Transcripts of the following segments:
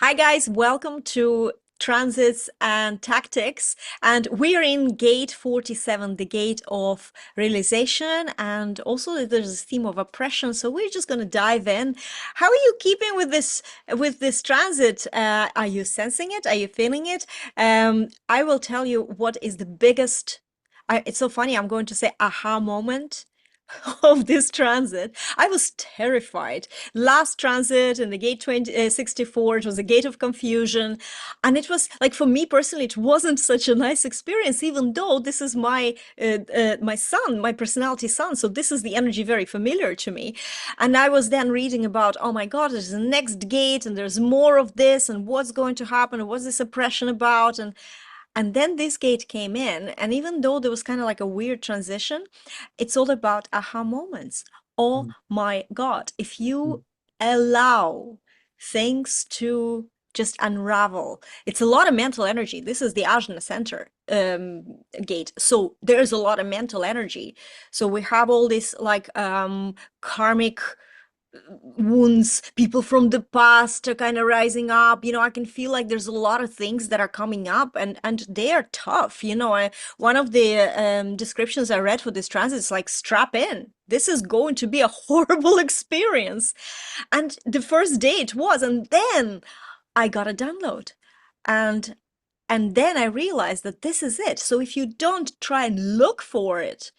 Hi guys, welcome to Transits and Tactics. And we're in gate 47, the gate of realization. And also there's a theme of oppression. So we're just going to dive in. How are you keeping with this transit? Are you sensing it? Are you feeling it? I will tell you what is the biggest. It's so funny. I'm going to say aha moment of this transit. I was terrified. Last transit in the gate 64, it was a gate of confusion. And it was like, for me personally, it wasn't such a nice experience, even though this is my son, my personality son. So this is the energy very familiar to me. And I was then reading about, oh my God, there's the next gate and there's more of this and what's going to happen and what's this oppression about. And then this gate came in, and even though there was kind of like a weird transition, it's all about aha moments. Oh Mm, my God, if mm, you allow things to just unravel, it's a lot of mental energy. This is the Ajna center gate. So there's a lot of mental energy. So we have all this like karmic wounds, people from the past are kind of rising up. I can feel like there's a lot of things that are coming up, and they are tough. One of the descriptions I read for this transit is like, strap in, this is going to be a horrible experience. And the first day it was, and then I got a download, and then I realized that this is it. So if you don't try and look for it,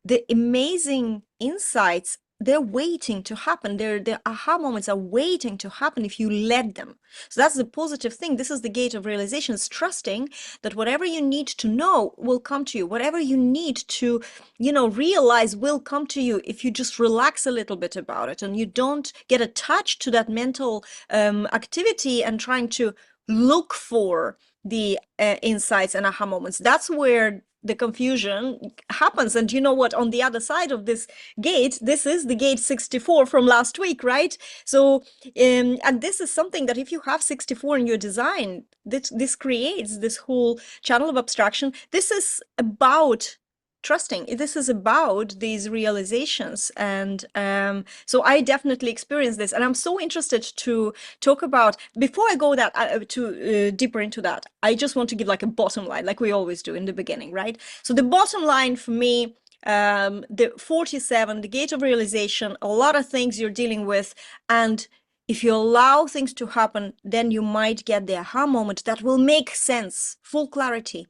the amazing insights, they're waiting to happen. The aha moments are waiting to happen if you let them. So that's the positive thing. This is the gate of realization. It's trusting that whatever you need to know will come to you. Whatever you need to, realize will come to you if you just relax a little bit about it and you don't get attached to that mental activity and trying to look for the insights and aha moments. That's where the confusion happens. And you know what? On the other side of this gate, this is the gate 64 from last week, right? So, and this is something that if you have 64 in your design, this creates this whole channel of abstraction. This is about trusting. This is about these realizations. And so I definitely experienced this. And I'm so interested to talk about, before I go that to deeper into that, I just want to give like a bottom line, like we always do in the beginning, right? So the bottom line for me, the 47, the gate of realization, a lot of things you're dealing with, and if you allow things to happen, then you might get the aha moment that will make sense, full clarity.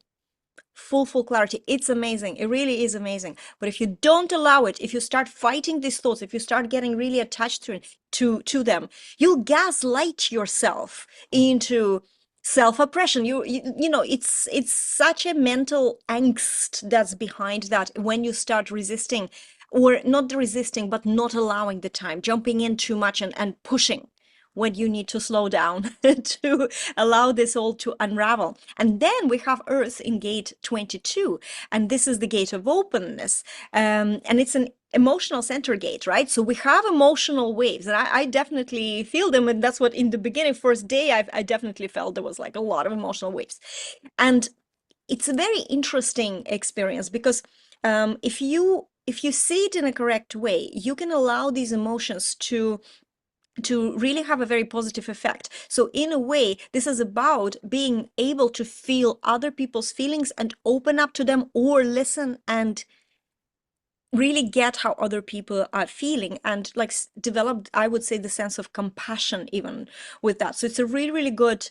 Full clarity. It's amazing. It really is amazing. But if you don't allow it, if you start fighting these thoughts, if you start getting really attached to them, you'll gaslight yourself into self-oppression. It's such a mental angst that's behind that when you start resisting, or not resisting, but not allowing the time, jumping in too much and pushing when you need to slow down to allow this all to unravel. And then we have Earth in gate 22, and this is the gate of openness. And it's an emotional center gate, right? So we have emotional waves, and I definitely feel them. And that's what in the beginning, first day, I definitely felt there was like a lot of emotional waves. And it's a very interesting experience because if you see it in a correct way, you can allow these emotions to really have a very positive effect. So in a way, this is about being able to feel other people's feelings and open up to them, or listen and really get how other people are feeling, and like develop, I would say, the sense of compassion even with that. So it's a really, really good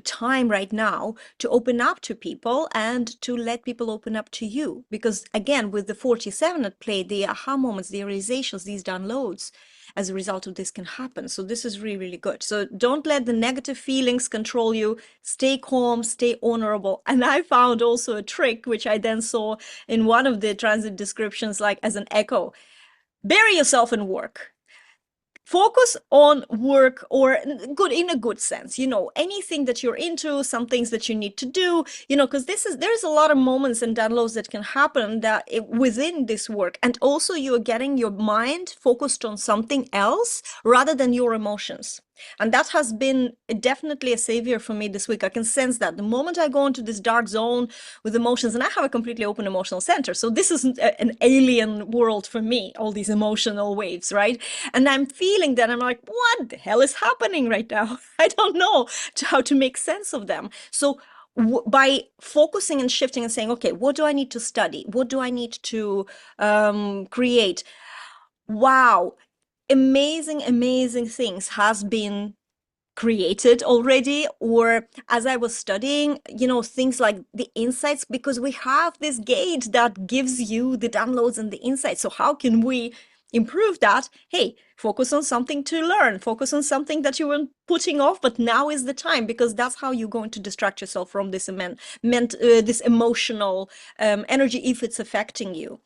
time right now to open up to people and to let people open up to you, because again, with the 47 at play, the aha moments, the realizations, these downloads as a result of this can happen. So this is really, really good. So don't let the negative feelings control you. Stay calm, stay honorable. And I found also a trick, which I then saw in one of the transit descriptions, like as an echo: bury yourself in work. Focus on work, or good, in a good sense, anything that you're into, some things that you need to do, because there's a lot of moments and downloads that can happen that within this work. And also you're getting your mind focused on something else rather than your emotions. And that has been definitely a savior for me this week. I can sense that the moment I go into this dark zone with emotions, and I have a completely open emotional center. So this isn't an alien world for me, all these emotional waves, right? And I'm feeling that I'm like, what the hell is happening right now? I don't know how to make sense of them. So by focusing and shifting and saying, okay, what do I need to study? What do I need to create? Wow, amazing things has been created already. Or as I was studying, things like the insights, because we have this gate that gives you the downloads and the insights. So how can we improve that? Hey, focus on something to learn, focus on something that you were putting off, but now is the time, because that's how you're going to distract yourself from this this emotional energy if it's affecting you.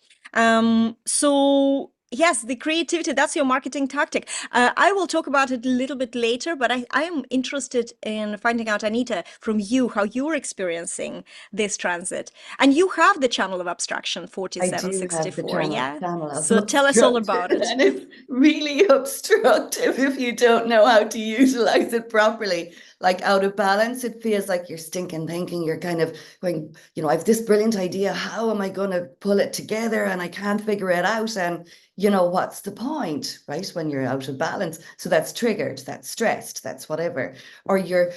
So yes, the creativity, that's your marketing tactic. I will talk about it a little bit later, but I am interested in finding out, Anita, from you, how you're experiencing this transit. And you have the channel of abstraction I do have the 4764, channel, yeah? channel of So tell us all obstruction, about it. and it's really obstructive if you don't know how to utilize it properly. Like out of balance, it feels like you're stinking thinking. You're kind of going, I have this brilliant idea. How am I going to pull it together? And I can't figure it out. And what's the point, right? When you're out of balance. So that's triggered, that's stressed, that's whatever. Or you're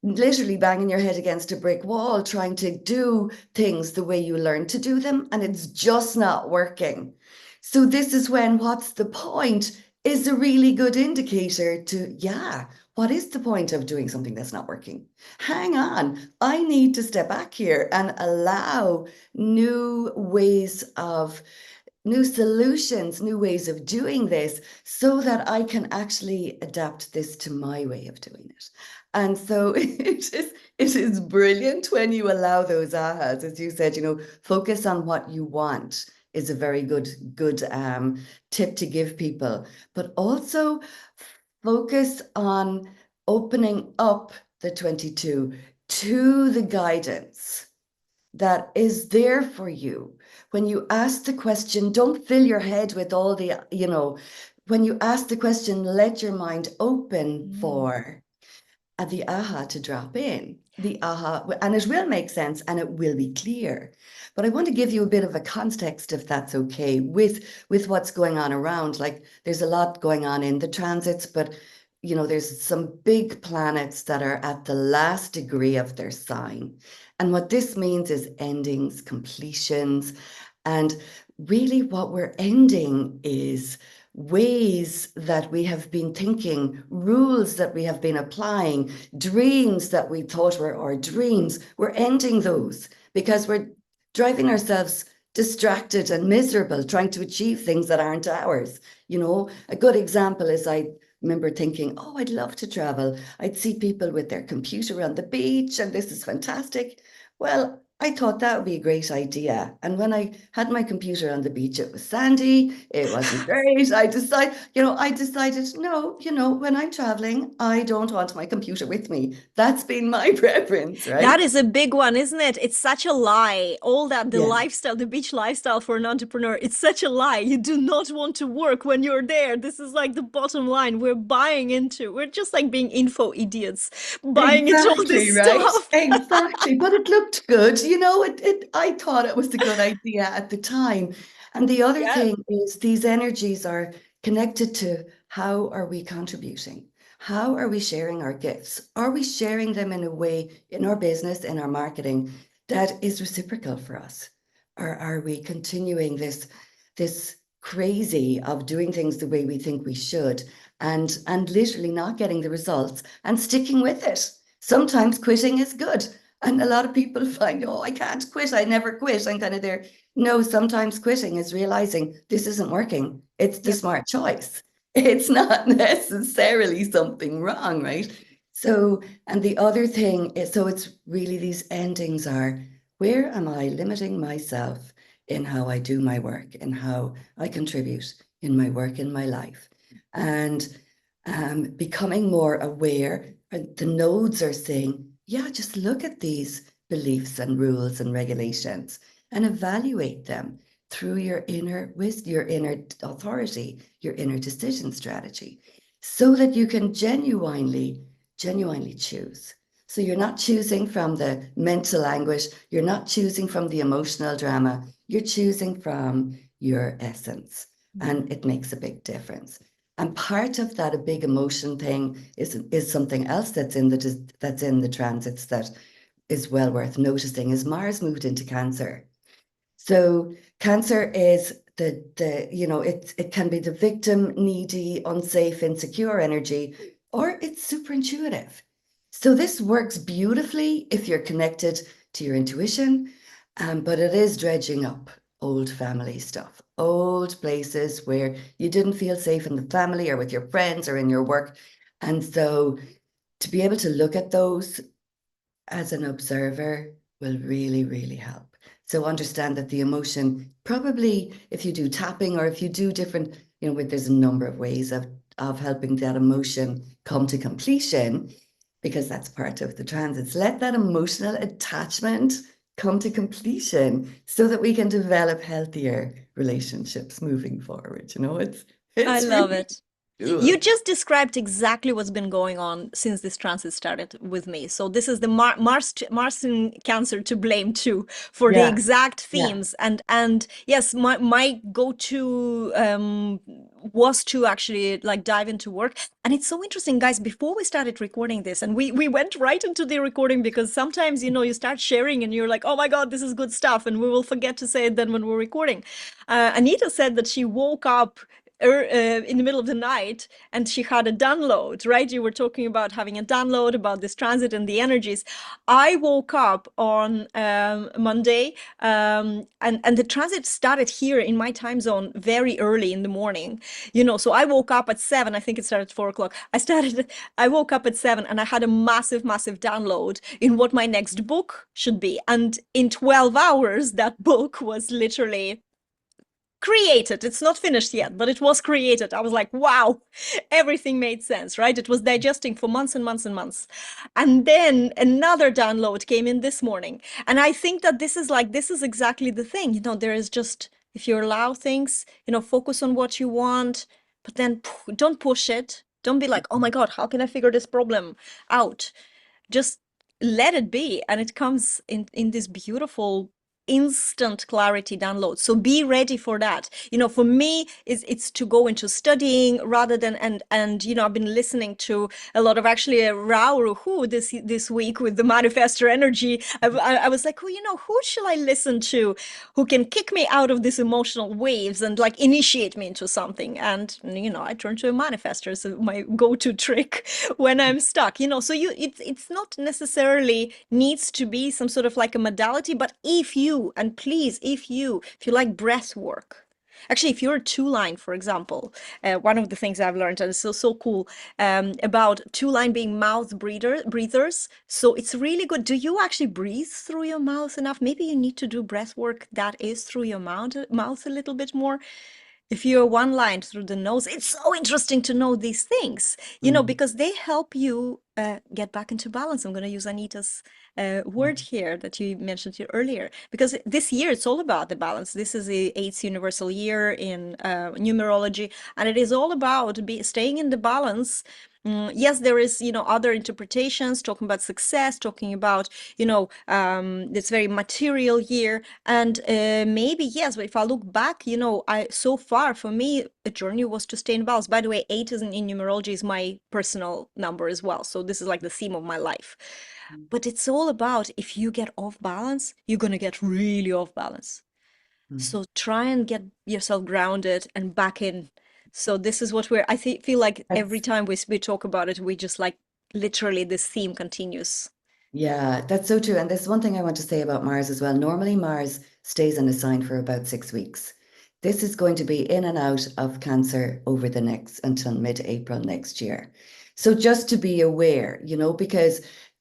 literally banging your head against a brick wall trying to do things the way you learned to do them, and it's just not working. So this is when what's the point is a really good indicator to, yeah, what is the point of doing something that's not working? Hang on, I need to step back here and allow new ways of new solutions, new ways of doing this so that I can actually adapt this to my way of doing it. And so it is brilliant when you allow those ahas, as you said, focus on what you want is a very good tip to give people, but also focus on opening up the 22 to the guidance that is there for you. When you ask the question, don't fill your head with all when you ask the question, let your mind open Mm. for the aha to drop in. The aha, and it will make sense and it will be clear. But I want to give you a bit of a context, if that's okay, with what's going on around. Like there's a lot going on in the transits, but there's some big planets that are at the last degree of their sign. And what this means is endings, completions, and really what we're ending is ways that we have been thinking, rules that we have been applying, dreams that we thought were our dreams. We're ending those because we're driving ourselves distracted and miserable trying to achieve things that aren't ours. A good example is I remember thinking, oh, I'd love to travel. I'd see people with their computer on the beach, and this is fantastic. Well, I thought that would be a great idea. And when I had my computer on the beach, it was sandy, it wasn't great. I decided, no, when I'm traveling, I don't want my computer with me. That's been my preference, That right? is a big one, isn't it? It's such a lie. All that, the Yeah. lifestyle, the beach lifestyle for an entrepreneur, it's such a lie. You do not want to work when you're there. This is like the bottom line. We're just like being info idiots, buying into all Exactly, this right? stuff. Exactly. But it looked good. I thought it was a good idea at the time. And the other Yeah. thing is these energies are connected to how are we contributing? How are we sharing our gifts? Are we sharing them in a way in our business, in our marketing that is reciprocal for us? Or are we continuing this crazy of doing things the way we think we should and literally not getting the results and sticking with it? Sometimes quitting is good. And a lot of people find, oh, I can't quit. I never quit. I'm kind of there. No, sometimes quitting is realizing this isn't working. It's the Yep. smart choice. It's not necessarily something wrong, right? So, and the other thing is, so it's really these endings are, where am I limiting myself in how I do my work, in how I contribute in my work, in my life? And becoming more aware, the nodes are saying, yeah, just look at these beliefs and rules and regulations and evaluate them through your inner wisdom, your inner authority, your inner decision strategy. so that you can genuinely choose. So you're not choosing from the mental anguish, you're not choosing from the emotional drama, you're choosing from your essence. And it makes a big difference. And part of that, a big emotion thing, is something else that's in the transits that is well worth noticing. Is Mars moved into Cancer. So Cancer is it can be the victim, needy, unsafe, insecure energy, or it's super intuitive. So this works beautifully if you're connected to your intuition, but it is dredging up old family stuff, old places where you didn't feel safe in the family or with your friends or in your work. And so to be able to look at those as an observer will really, really help. So understand that the emotion, probably if you do tapping or if you do different, there's a number of ways of helping that emotion come to completion, because that's part of the transits. Let that emotional attachment come to completion so that we can develop healthier relationships moving forward. I It's love really it. cool. You just described exactly what's been going on since this transit started with me. So this is the Mars in Cancer to blame too for the Yeah, exact yeah. themes. And yes, my go-to was to actually like dive into work. And it's so interesting, guys. Before we started recording this, and we went right into the recording because sometimes you start sharing and you're like, oh my God, this is good stuff, and we will forget to say it then when we're recording. Anita said that she woke up in the middle of the night and she had a download, right? You were talking about having a download about this transit and the energies. I woke up on Monday, and the transit started here in my time zone very early in the morning. So I woke up at 7. I think it started at 4 o'clock. I woke up at 7 and I had a massive, massive download in what my next book should be. And in 12 hours, that book was literally created. It's not finished yet, but it was created. I was like, wow, everything made sense, right? It was digesting for months and months and months. And then another download came in this morning. And I think that this is exactly the thing. There is just, if you allow things, focus on what you want, but then don't push it. Don't be like, oh my God, how can I figure this problem out? Just let it be, and it comes in this beautiful instant clarity download. So be ready for that. For me, it's to go into studying rather than, and I've been listening to a lot of actually Rao Hu this week with the manifestor energy. I was like, who shall I listen to who can kick me out of these emotional waves and like initiate me into something? And I turn to a manifestor, so my go-to trick when I'm stuck. So it's not necessarily needs to be some sort of like a modality, but if you like breath work, actually, if you're a two-line, for example, one of the things I've learned, and it's so cool, about two-line being mouth breathers. So it's really good. Do you actually breathe through your mouth enough? Maybe you need to do breath work that is through your mouth a little bit more. If you're one line through the nose, it's so interesting to know these things, Mm, because they help you get back into balance. I'm going to use Anita's word mm, here that you mentioned here earlier, because this year it's all about the balance. This is the eighth universal year in numerology, and it is all about staying in the balance. Yes, there is, other interpretations talking about success, talking about, this very material year. And maybe, yes, but if I look back, so far for me, the journey was to stay in balance. By the way, 8 is in numerology is my personal number as well. So this is like the theme of my life. But it's all about if you get off balance, you're going to get really off balance. mm. So try and get yourself grounded and back in. So this is what feel like every That's time we talk about it, we just like literally this theme continues. Yeah, that's so true. And there's one thing I want to say about Mars as well. Normally, Mars stays in a sign for about 6 weeks. This is going to be in and out of Cancer over the next until mid-April next year. So just to be aware, because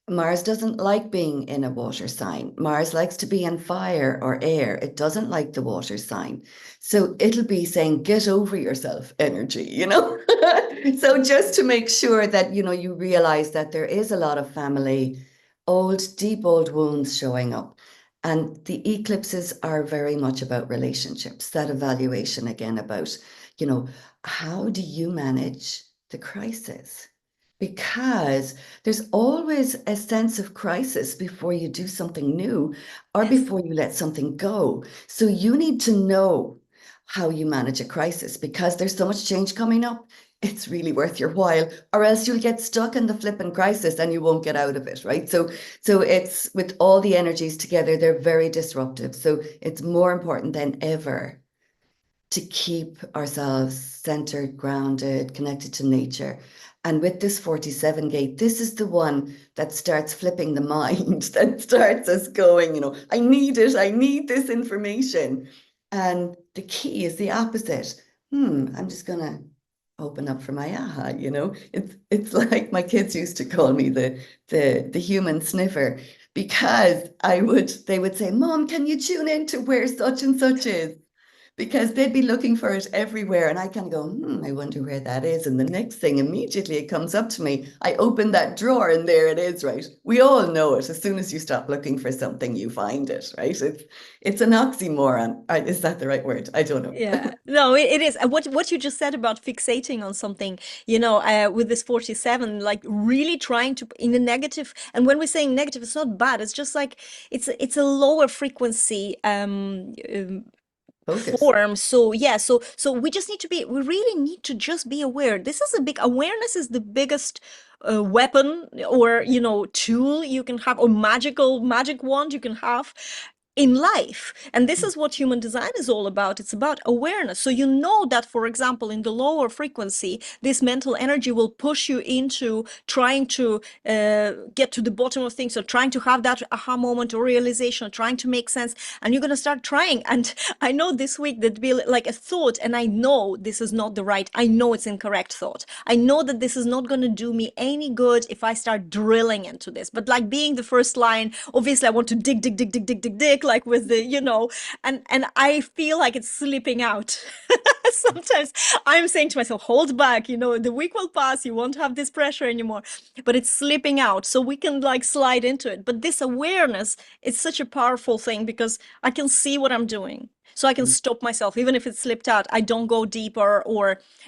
Mars doesn't like being in a water sign. Mars likes to be in fire or air. It doesn't like the water sign. So it'll be saying, get over yourself energy. So just to make sure that, you realize that there is a lot of family deep old wounds showing up. And the eclipses are very much about relationships, that evaluation again about, you know, how do you manage the crisis, because there's always a sense of crisis before you do something new or Yes. before you let something go. So you need to know how you manage a crisis because there's so much change coming up. It's really worth your while, or else you'll get stuck in the flipping crisis and you won't get out of it, right? So it's with all the energies together, they're very disruptive. So it's more important than ever to keep ourselves centered, grounded, connected to nature. And with this 47 gate, this is the one that starts flipping the mind, that starts us going, I need it, I need this information. And the key is the opposite. I'm just gonna open up for my aha. It's like my kids used to call me the human sniffer because they would say, Mom, can you tune in to where such and such is? Because they'd be looking for it everywhere. And I kind of go, I wonder where that is. And the next thing, immediately it comes up to me. I open that drawer and there it is, right? We all know it. As soon as you stop looking for something, you find it, right? It's an oxymoron. Is that the right word? I don't know. Yeah, no, it is. What you just said about fixating on something, with this 47, like really trying to in a negative. And when we're saying negative, it's not bad. It's just like it's a lower frequency Focus. form. So yeah, so we really need to just be aware. This is a big awareness is the biggest weapon or tool you can have, or magic wand you can have in life. And this is what human design is all about. It's about awareness. So you know that, for example, in the lower frequency, this mental energy will push you into trying to get to the bottom of things, or trying to have that aha moment or realization, or trying to make sense. And you're going to start trying. And I know this week that be like a thought, and I know this is not the right, I know it's incorrect thought. I know that this is not going to do me any good if I start drilling into this. But like being the first line, obviously I want to dig, like with the, and I feel like it's slipping out. Sometimes I'm saying to myself, hold back, the week will pass, you won't have this pressure anymore, but it's slipping out. So we can like slide into it. But this awareness is such a powerful thing because I can see what I'm doing. So I can stop myself, even if it slipped out. I don't go deeper,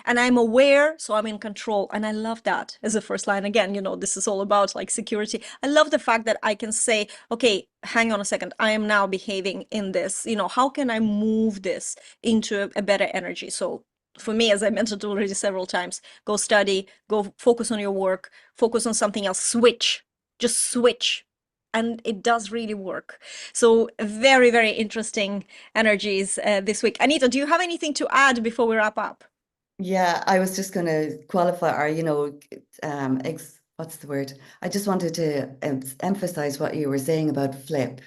and I'm aware, so I'm in control. And I love that as a first line. Again, this is all about like security. I love the fact that I can say, okay, hang on a second, I am now behaving in this. How can I move this into a better energy? So for me, as I mentioned already several times, go study, go focus on your work, focus on something else, just switch. And it does really work. So very, very interesting energies this week. Anita, do you have anything to add before we wrap up? Yeah, I was just going to qualify or, what's the word? I just wanted to emphasize what you were saying about flip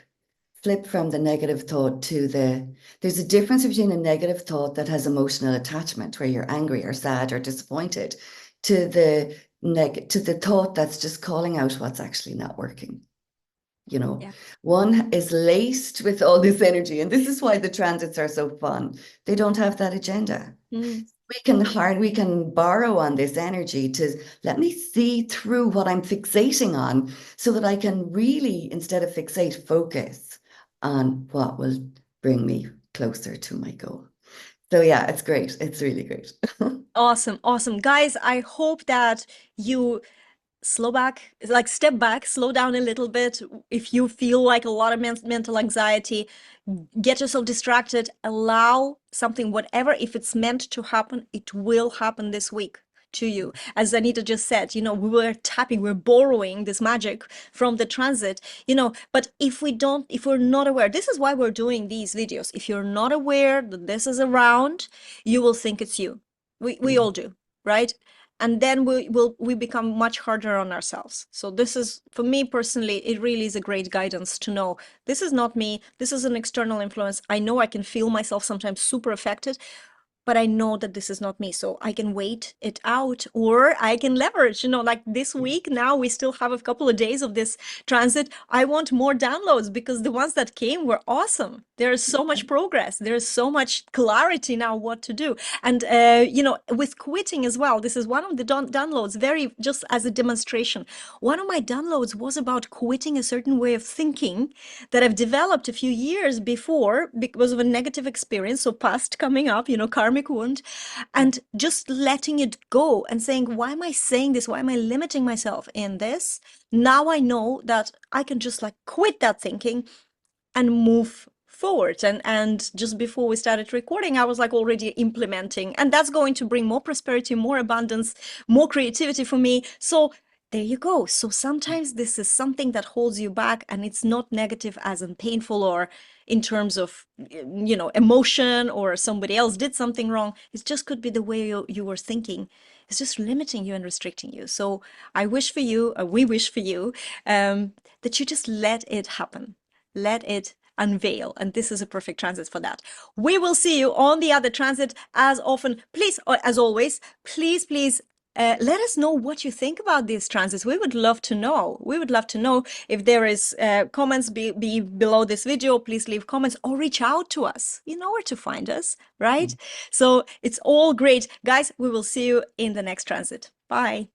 from the negative thought there's a difference between a negative thought that has emotional attachment where you're angry or sad or disappointed to the thought that's just calling out what's actually not working. you know Yeah. one is laced with all this energy, and this is why the transits are so fun. They don't have that agenda. Mm. We can borrow on this energy to let me see through what I'm fixating on so that I can really, instead of fixate, focus on what will bring me closer to my goal. So yeah, it's great. It's really great. Awesome, awesome. Guys, I hope that you slow back, like step back, slow down a little bit. If you feel like a lot of mental anxiety, get yourself distracted, allow something, whatever, if it's meant to happen, it will happen this week to you. As Anita just said, we're borrowing this magic from the transit, but if we're not aware, this is why we're doing these videos. If you're not aware that this is around, you will think it's you. We all do, right? And then we become much harder on ourselves. So this is, for me personally, it really is a great guidance to know this is not me, this is an external influence. I know I can feel myself sometimes super affected, but I know that this is not me. So I can wait it out, or I can leverage, like this week. Now we still have a couple of days of this transit. I want more downloads because the ones that came were awesome. There is so much progress. There is so much clarity now what to do. And, with quitting as well, this is one of the downloads, very just as a demonstration. One of my downloads was about quitting a certain way of thinking that I've developed a few years before because of a negative experience. So past coming up, karma karmic wound, and just letting it go and saying, why am I saying this? Why am I limiting myself in this? Now I know that I can just like quit that thinking and move forward. And just before we started recording, I was like already implementing, and that's going to bring more prosperity, more abundance, more creativity for me. So there you go. So sometimes this is something that holds you back, and it's not negative as in painful or in terms of, emotion, or somebody else did something wrong. It just could be the way you were thinking. It's just limiting you and restricting you. So I wish for you, we wish for you, that you just let it happen. Let it unveil. And this is a perfect transit for that. We will see you on the other transit as often. Please, or as always, please, let us know what you think about these transits. We would love to know. We would love to know. If there is comments be below this video, please leave comments or reach out to us. You know where to find us, right? So it's all great. Guys, we will see you in the next transit. Bye.